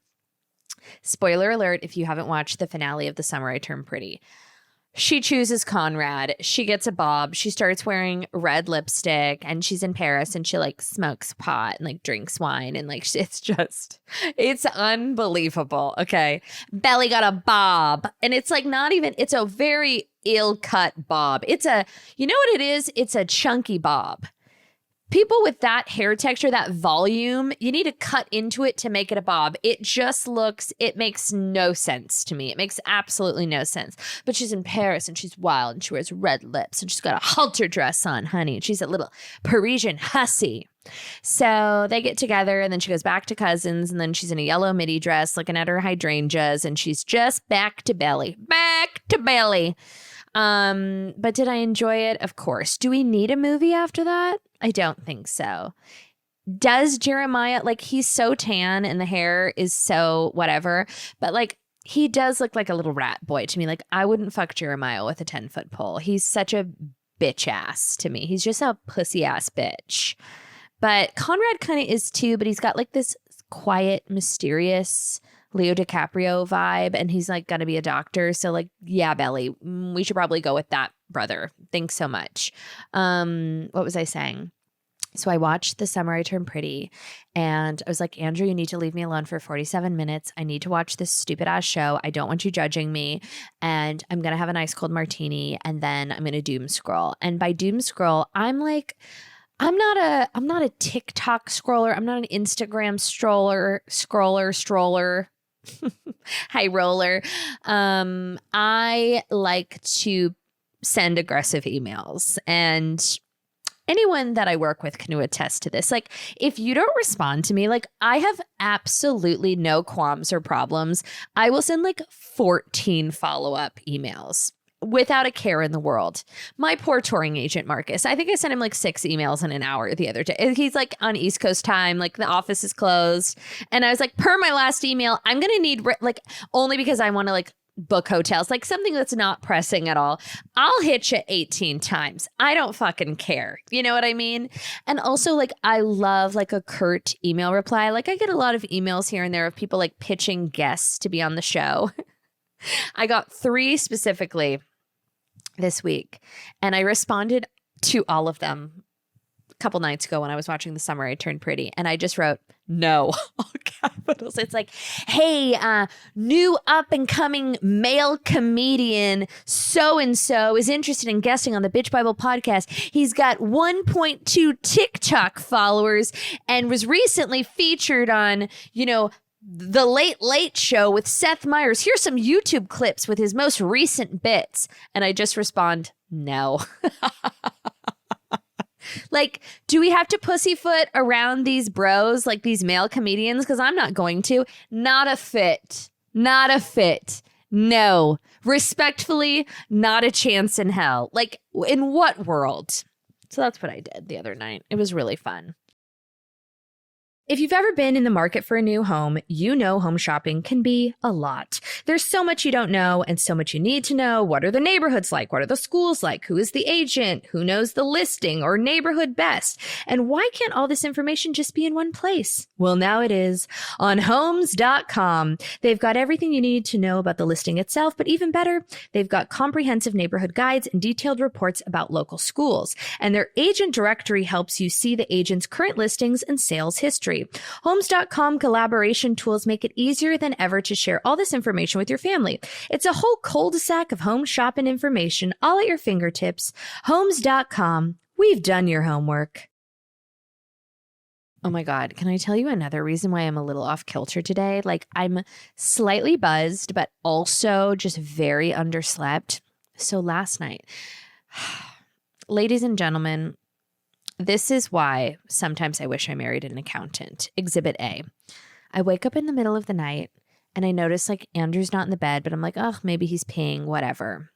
Spoiler alert, if you haven't watched the finale of The Summer I Turned Pretty. She chooses Conrad. She gets a bob. She starts wearing red lipstick and she's in Paris and she like smokes pot and like drinks wine and like it's unbelievable. Okay. Belly got a bob and it's like it's a very ill-cut bob. You know what it is? It's a chunky bob. People with that hair texture, that volume, you need to cut into it to make it a bob. It makes no sense to me. It makes absolutely no sense. But she's in Paris and she's wild and she wears red lips and she's got a halter dress on, honey. And she's a little Parisian hussy. So they get together and then she goes back to Cousins and then she's in a yellow midi dress looking at her hydrangeas and she's just back to Belly. Back to Belly. But did I enjoy it? Of course. Do we need a movie after that? I don't think so. Does Jeremiah, like, he's so tan and the hair is so whatever, but like he does look like a little rat boy to me. Like, I wouldn't fuck Jeremiah with a 10-foot pole. He's such a bitch ass to me. He's just a pussy ass bitch. But Conrad kind of is too, but he's got like this quiet, mysterious Leo DiCaprio vibe, and he's like gonna be a doctor. So like, yeah, Belly, we should probably go with that, brother. Thanks so much. What was I saying? So I watched The Summer I Turned Pretty and I was like, Andrew, you need to leave me alone for 47 minutes. I need to watch this stupid ass show. I don't want you judging me. And I'm going to have a nice cold martini and then I'm going to doom scroll. And by doom scroll, I'm like, I'm not a TikTok scroller. I'm not an Instagram scroller. High roller. I like to send aggressive emails, and anyone that I work with can attest to this. Like, if you don't respond to me, like, I have absolutely no qualms or problems. I will send like 14 follow-up emails without a care in the world. My poor touring agent, Marcus, I think I sent him like 6 emails in an hour the other day. He's like on East Coast time, like the office is closed. And I was like, per my last email, I'm going to need like, only because I want to like book hotels, like something that's not pressing at all. I'll hit you 18 times. I don't fucking care. You know what I mean? And also, like, I love like a curt email reply. Like, I get a lot of emails here and there of people like pitching guests to be on the show. I got 3 specifically this week and I responded to all of them. couple nights ago when I was watching The Summer I Turned Pretty, and I just wrote no, all capitals. It's like, hey, new up and coming male comedian so-and-so is interested in guesting on the Bitch Bible podcast. He's got 1.2 TikTok followers and was recently featured on, The Late Late Show with Seth Meyers. Here's some YouTube clips with his most recent bits. And I just respond, no. Like, do we have to pussyfoot around these bros, like these male comedians? Because I'm not going to. Not a fit. Not a fit. No. Respectfully, not a chance in hell. Like, in what world? So that's what I did the other night. It was really fun. If you've ever been in the market for a new home, you know home shopping can be a lot. There's so much you don't know and so much you need to know. What are the neighborhoods like? What are the schools like? Who is the agent? Who knows the listing or neighborhood best? And why can't all this information just be in one place? Well, now it is on Homes.com. They've got everything you need to know about the listing itself, but even better, they've got comprehensive neighborhood guides and detailed reports about local schools. And their agent directory helps you see the agent's current listings and sales history. Homes.com collaboration tools make it easier than ever to share all this information with your family. It's a whole cul-de-sac of home shopping information all at your fingertips. Homes.com. We've done your homework. Oh my God. Can I tell you another reason why I'm a little off kilter today? Like, I'm slightly buzzed, but also just very underslept. So last night, ladies and gentlemen, this is why sometimes I wish I married an accountant. Exhibit A. I wake up in the middle of the night and I notice like Andrew's not in the bed, but I'm like, oh, maybe he's peeing, whatever.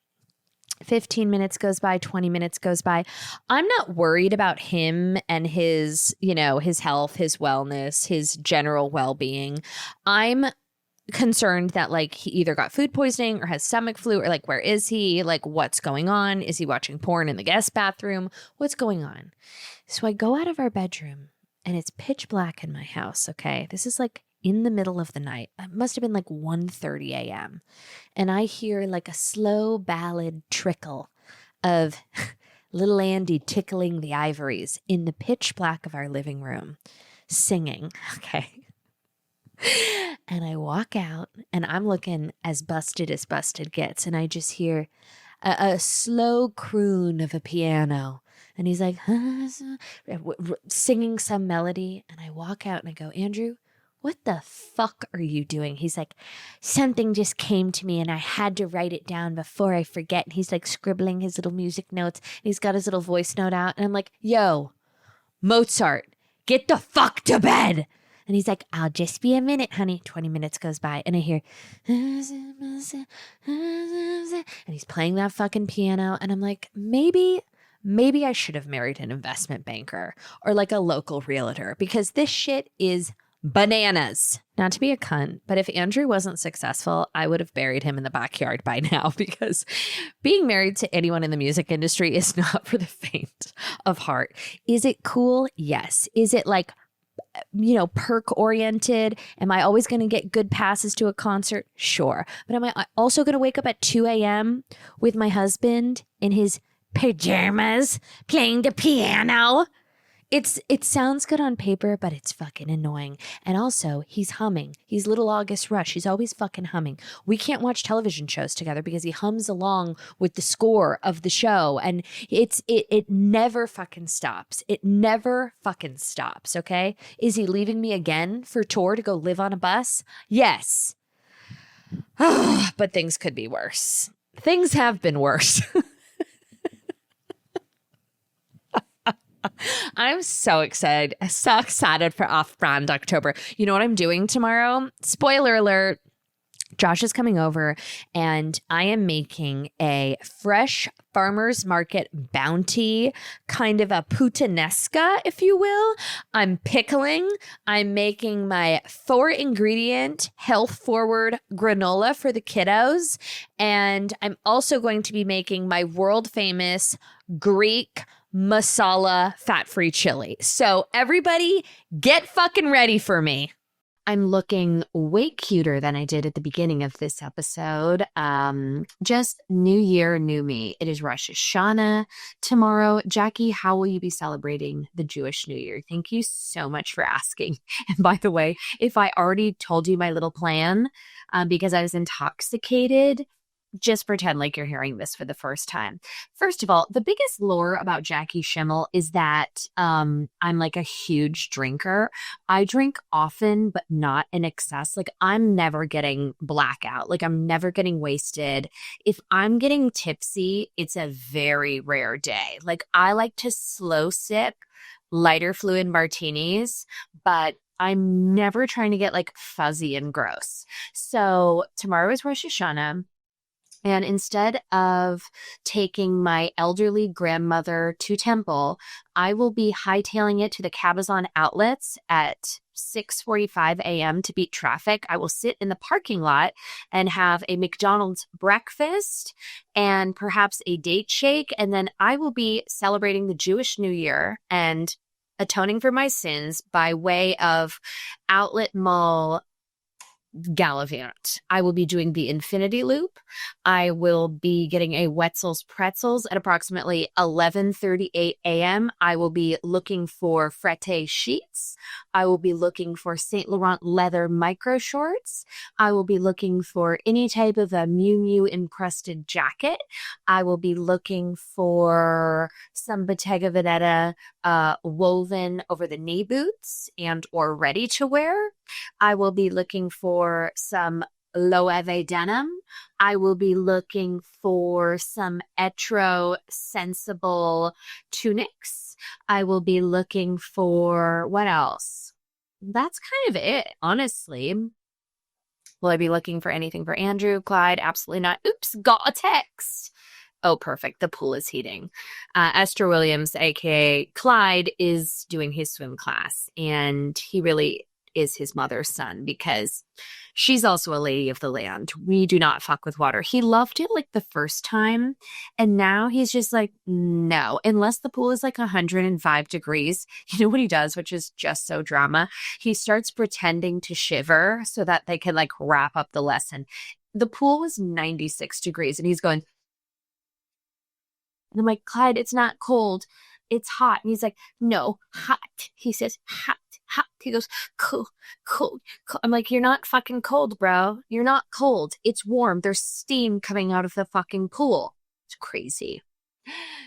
15 minutes goes by, 20 minutes goes by. I'm not worried about him and his, his health, his wellness, his general well-being. I'm concerned that like he either got food poisoning or has stomach flu, or like, where is he? Like, what's going on? Is he watching porn in the guest bathroom? What's going on? So I go out of our bedroom and it's pitch black in my house. Okay. This is like in the middle of the night. It must have been like 1:30 a.m. And I hear like a slow ballad trickle of little Andy tickling the ivories in the pitch black of our living room, singing. Okay. And I walk out and I'm looking as busted gets. And I just hear a slow croon of a piano. And he's like, singing some melody. And I walk out and I go, Andrew, what the fuck are you doing? He's like, something just came to me and I had to write it down before I forget. And he's like scribbling his little music notes. And he's got his little voice note out. And I'm like, yo, Mozart, get the fuck to bed. And he's like, I'll just be a minute, honey. 20 minutes goes by and I hear, and he's playing that fucking piano. And I'm like, maybe I should have married an investment banker or like a local realtor, because this shit is bananas. Not to be a cunt, but if Andrew wasn't successful, I would have buried him in the backyard by now, because being married to anyone in the music industry is not for the faint of heart. Is it cool? Yes. Is it like, perk oriented? Am I always going to get good passes to a concert? Sure. But am I also going to wake up at 2 a.m. with my husband in his pajamas playing the piano? It sounds good on paper, but it's fucking annoying. And also, he's humming. He's little August Rush. He's always fucking humming. We can't watch television shows together because he hums along with the score of the show. And it never fucking stops. It never fucking stops, okay? Is he leaving me again for tour to go live on a bus? Yes. But things could be worse. Things have been worse. I'm so excited for Off-Brand October. You know what I'm doing tomorrow? Spoiler alert. Josh is coming over and I am making a fresh farmer's market bounty, kind of a puttanesca, if you will. I'm pickling. I'm making my 4-ingredient health-forward granola for the kiddos. And I'm also going to be making my world-famous Greek masala fat-free chili. So everybody get fucking ready for me. I'm looking way cuter than I did at the beginning of this episode. Just new year, new me. It is Rosh Hashanah tomorrow. Jackie, how will you be celebrating the Jewish New Year? Thank you so much for asking. And by the way, if I already told you my little plan, because I was intoxicated, just pretend like you're hearing this for the first time. First of all, the biggest lore about Jackie Schimmel is that I'm like a huge drinker. I drink often, but not in excess. Like I'm never getting blackout. Like I'm never getting wasted. If I'm getting tipsy, it's a very rare day. Like I like to slow sip lighter fluid martinis, but I'm never trying to get like fuzzy and gross. So tomorrow is Rosh Hashanah. And instead of taking my elderly grandmother to temple, I will be hightailing it to the Cabazon outlets at 6:45 a.m. to beat traffic. I will sit in the parking lot and have a McDonald's breakfast and perhaps a date shake. And then I will be celebrating the Jewish New Year and atoning for my sins by way of outlet mall gallivant. I will be doing the infinity loop. I will be getting a Wetzel's Pretzels at approximately 11:38 a.m. I will be looking for Frette sheets. I will be looking for Saint Laurent leather micro shorts. I will be looking for any type of a Miu Miu encrusted jacket. I will be looking for some Bottega Veneta woven over the knee boots and or ready to wear. I will be looking for some Loewe denim. I will be looking for some Etro sensible tunics. I will be looking for what else? That's kind of it, honestly. Will I be looking for anything for Andrew, Clyde? Absolutely not. Oops, got a text. Oh, perfect. The pool is heating. Esther Williams, aka Clyde, is doing his swim class, and he really is his mother's son because she's also a lady of the land. We do not fuck with water. He loved it like the first time, and now he's just like, no, unless the pool is like 105 degrees. You know what he does, which is just so drama? He starts pretending to shiver so that they can like wrap up the lesson. The pool was 96 degrees, and he's going, and I'm like, Clyde, it's not cold. It's hot. And he's like, no, hot. He says, hot. Hot. He goes, cold, cold, cold. I'm like, you're not fucking cold, bro. You're not cold. It's warm. There's steam coming out of the fucking pool. It's crazy.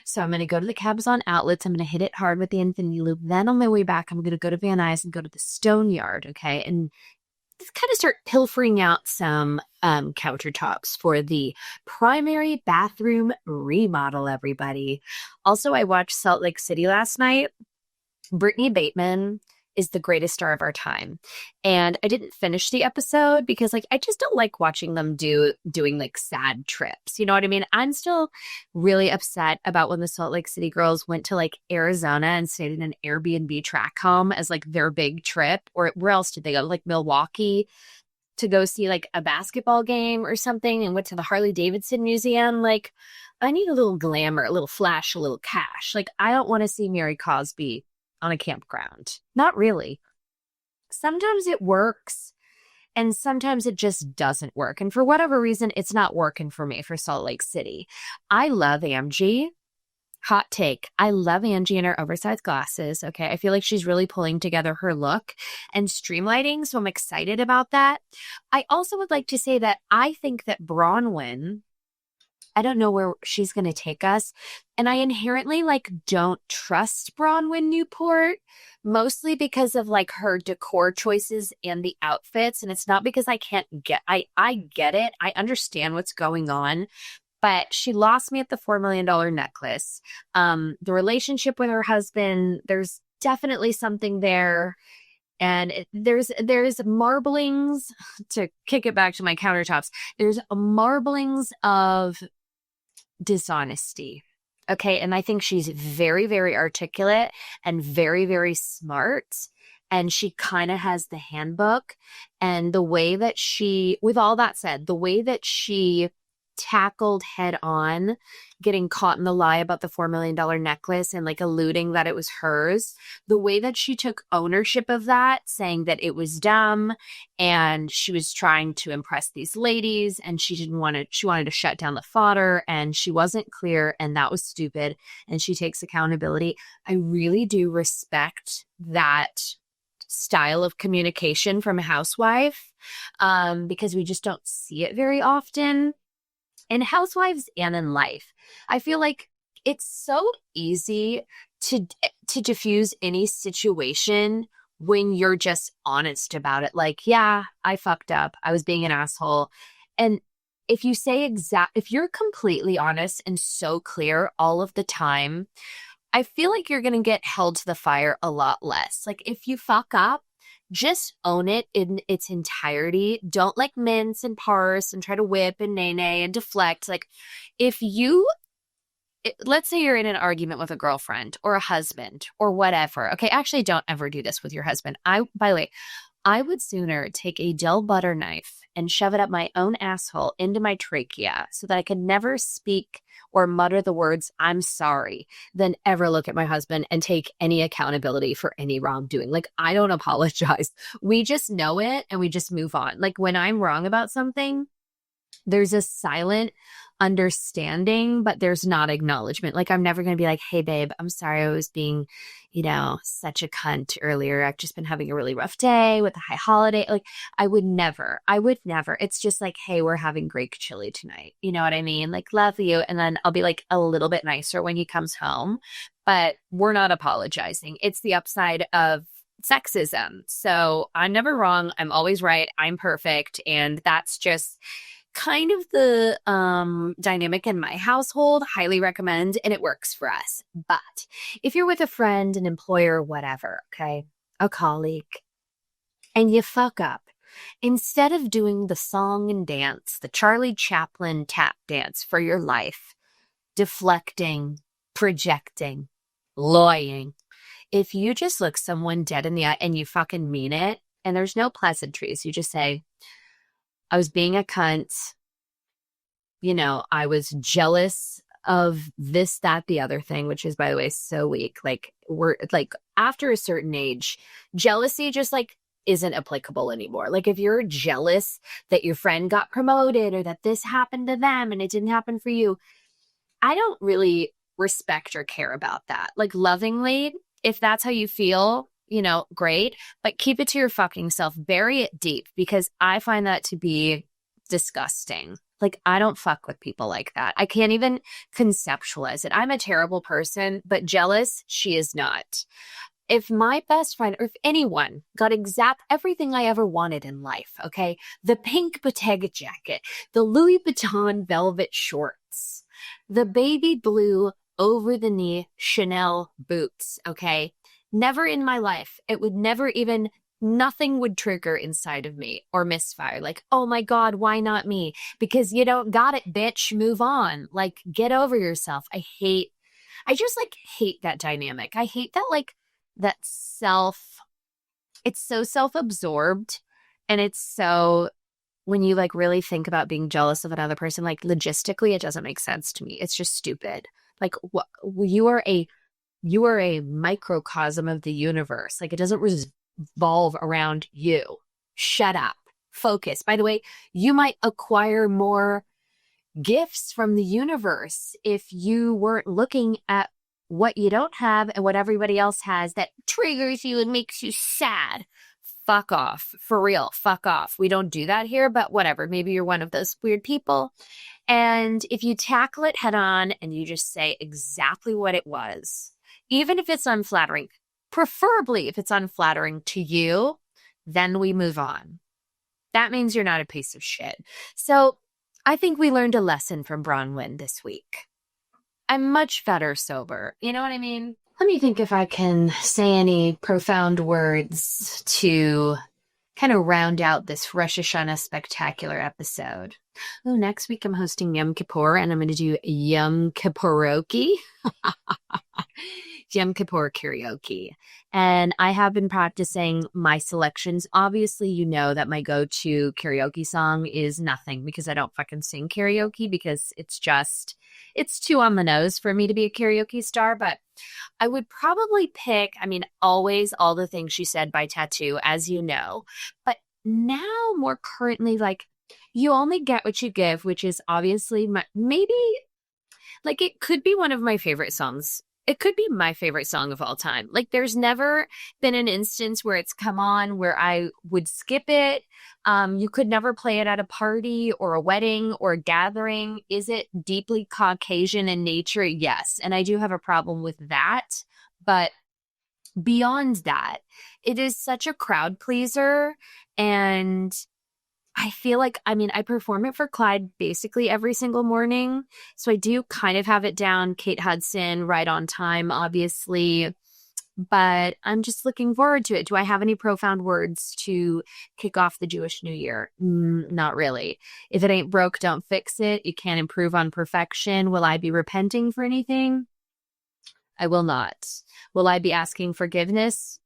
So I'm going to go to the Cabazon outlets. I'm going to hit it hard with the Infinity Loop. Then on my way back, I'm going to go to Van Nuys and go to the Stone Yard. Okay. And just kind of start pilfering out some countertops for the primary bathroom remodel, everybody. Also, I watched Salt Lake City last night. Brittany Bateman is the greatest star of our time. And I didn't finish the episode because like I just don't like watching them doing like sad trips. You know what I mean? I'm still really upset about when the Salt Lake City girls went to like Arizona and stayed in an Airbnb track home as like their big trip. Or where else did they go? Like Milwaukee to go see like a basketball game or something, and went to the Harley Davidson Museum. Like I need a little glamour, a little flash, a little cash. Like I don't want to see Mary Cosby on a campground. Not really. Sometimes it works and sometimes it just doesn't work. And for whatever reason, it's not working for me for Salt Lake City. I love Angie. Hot take. I love Angie in her oversized glasses. Okay. I feel like she's really pulling together her look and streamlining. So I'm excited about that. I also would like to say that I think that Bronwyn, I don't know where she's going to take us. And I inherently like don't trust Bronwyn Newport, mostly because of like her decor choices and the outfits. And it's not because I can't I get it. I understand what's going on, but she lost me at the $4 million necklace. The relationship with her husband, there's definitely something there. And there's marblings, to kick it back to my countertops, there's marblings of dishonesty. Okay. And I think she's very, very articulate and very, very smart. And she kind of has the handbook. And the way that she, with all that said, the way that she tackled head on getting caught in the lie about the $4 million necklace and like alluding that it was hers, the way that she took ownership of that, saying that it was dumb and she was trying to impress these ladies and she wanted to shut down the fodder and she wasn't clear and that was stupid and she takes accountability. I really do respect that style of communication from a housewife, because we just don't see it very often in housewives and in life. I feel like it's so easy to diffuse any situation when you're just honest about it. Like, yeah, I fucked up. I was being an asshole. And if you say if you're completely honest and so clear all of the time, I feel like you're going to get held to the fire a lot less. Like if you fuck up, just own it in its entirety. Don't like mince and parse and try to whip and nay and deflect. Like let's say you're in an argument with a girlfriend or a husband or whatever. Okay, actually don't ever do this with your husband. By the way, I would sooner take a dull butter knife and shove it up my own asshole into my trachea so that I could never speak or mutter the words, I'm sorry, than ever look at my husband and take any accountability for any wrongdoing. Like, I don't apologize. We just know it and we just move on. Like, when I'm wrong about something, there's a silent understanding, but there's not acknowledgement. Like, I'm never going to be like, hey, babe, I'm sorry I was being, such a cunt earlier. I've just been having a really rough day with a high holiday. Like, I would never. It's just like, hey, we're having Greek chili tonight. You know what I mean? Like, love you. And then I'll be like a little bit nicer when he comes home, but we're not apologizing. It's the upside of sexism. So I'm never wrong. I'm always right. I'm perfect. And that's just kind of the dynamic in my household. Highly recommend, and it works for us. But if you're with a friend, an employer, whatever, okay, a colleague, and you fuck up, instead of doing the song and dance, the Charlie Chaplin tap dance for your life, deflecting, projecting, lying, if you just look someone dead in the eye and you fucking mean it, and there's no pleasantries, you just say, I was being a cunt. I was jealous of this, that, the other thing, which is, by the way, so weak. Like, we're like, after a certain age, jealousy just like isn't applicable anymore. Like, if you're jealous that your friend got promoted or that this happened to them and it didn't happen for you, I don't really respect or care about that. Like, lovingly, if that's how you feel, great, but keep it to your fucking self. Bury it deep, because I find that to be disgusting. Like, I don't fuck with people like that. I can't even conceptualize it. I'm a terrible person, but jealous, she is not. If my best friend or if anyone got everything I ever wanted in life, okay, the pink Bottega jacket, the Louis Vuitton velvet shorts, the baby blue over the knee Chanel boots, okay, never in my life, nothing would trigger inside of me or misfire. Like, oh my God, why not me? Because you don't got it, bitch. Move on. Like, get over yourself. I just like hate that dynamic. I hate that, like, it's so self-absorbed. And it's so, when you like really think about being jealous of another person, like logistically, it doesn't make sense to me. It's just stupid. Like, you are a microcosm of the universe. Like, it doesn't revolve around you. Shut up. Focus. By the way, you might acquire more gifts from the universe if you weren't looking at what you don't have and what everybody else has that triggers you and makes you sad. Fuck off. For real. Fuck off. We don't do that here, but whatever. Maybe you're one of those weird people. And if you tackle it head on and you just say exactly what it was, even if it's unflattering, preferably if it's unflattering to you, then we move on. That means you're not a piece of shit. So I think we learned a lesson from Bronwyn this week. I'm much better sober. You know what I mean? Let me think if I can say any profound words to kind of round out this Rosh Hashanah spectacular episode. Oh, next week I'm hosting Yom Kippur and I'm going to do Yom Kippuroki. Yom Kippur karaoke. And I have been practicing my selections. Obviously, you know that my go-to karaoke song is Nothing, because I don't fucking sing karaoke, because it's too on the nose for me to be a karaoke star. But I would probably pick, I mean, always All the Things She Said by Tattoo, as you know. But now more currently, like, You Only Get What You Give, which is obviously maybe, like, it could be one of my favorite songs. It could be my favorite song of all time. Like, there's never been an instance where it's come on where I would skip it. You could never play it at a party or a wedding or a gathering. Is it deeply Caucasian in nature? Yes. And I do have a problem with that. But beyond that, it is such a crowd pleaser. And I feel like, I mean, I perform it for Clyde basically every single morning. So I do kind of have it down. Kate Hudson, Right on Time, obviously. But I'm just looking forward to it. Do I have any profound words to kick off the Jewish New Year? Not really. If it ain't broke, don't fix it. You can't improve on perfection. Will I be repenting for anything? I will not. Will I be asking forgiveness?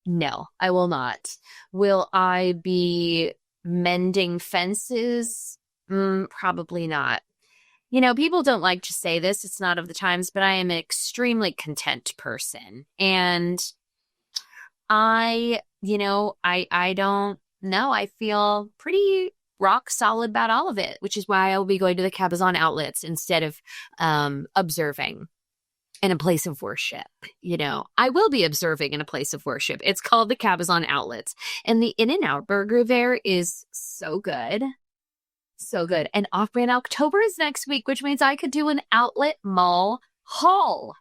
No, I will not. Will I be mending fences? Probably not. You know, people don't like to say this. It's not of the times, but I am an extremely content person. And I don't know. I feel pretty rock solid about all of it, which is why I will be going to the Cabazon outlets instead of observing in a place of worship. You know, I will be observing in a place of worship. It's called the Cabazon outlets. And the In-N-Out burger there is so good. So good. And Off-Brand October is next week, which means I could do an outlet mall haul.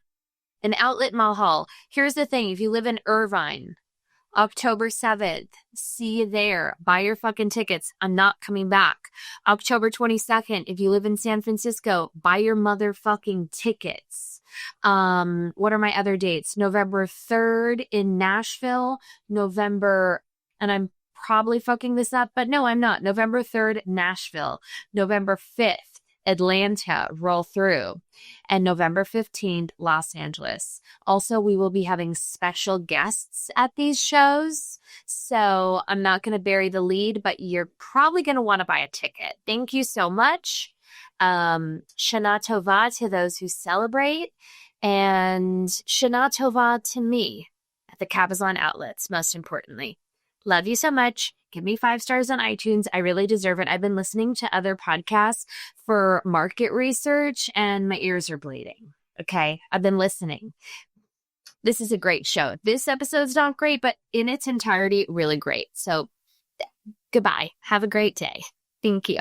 An outlet mall haul. Here's the thing. If you live in Irvine, October 7th, see you there. Buy your fucking tickets. I'm not coming back. October 22nd, if you live in San Francisco, buy your motherfucking tickets. What are my other dates? November 3rd in Nashville, and I'm probably fucking this up, but no, I'm not. November 3rd, Nashville. November 5th, Atlanta, roll through. And November 15th, Los Angeles. Also, we will be having special guests at these shows. So I'm not going to bury the lead, but you're probably going to want to buy a ticket. Thank you so much. Shana Tova to those who celebrate, and Shana Tova to me at the Cabazon outlets, most importantly. Love you so much. Give me 5 stars on iTunes. I really deserve it. I've been listening to other podcasts for market research and my ears are bleeding. Okay. I've been listening. This is a great show. This episode's not great, but in its entirety, really great. So goodbye. Have a great day. Thank you.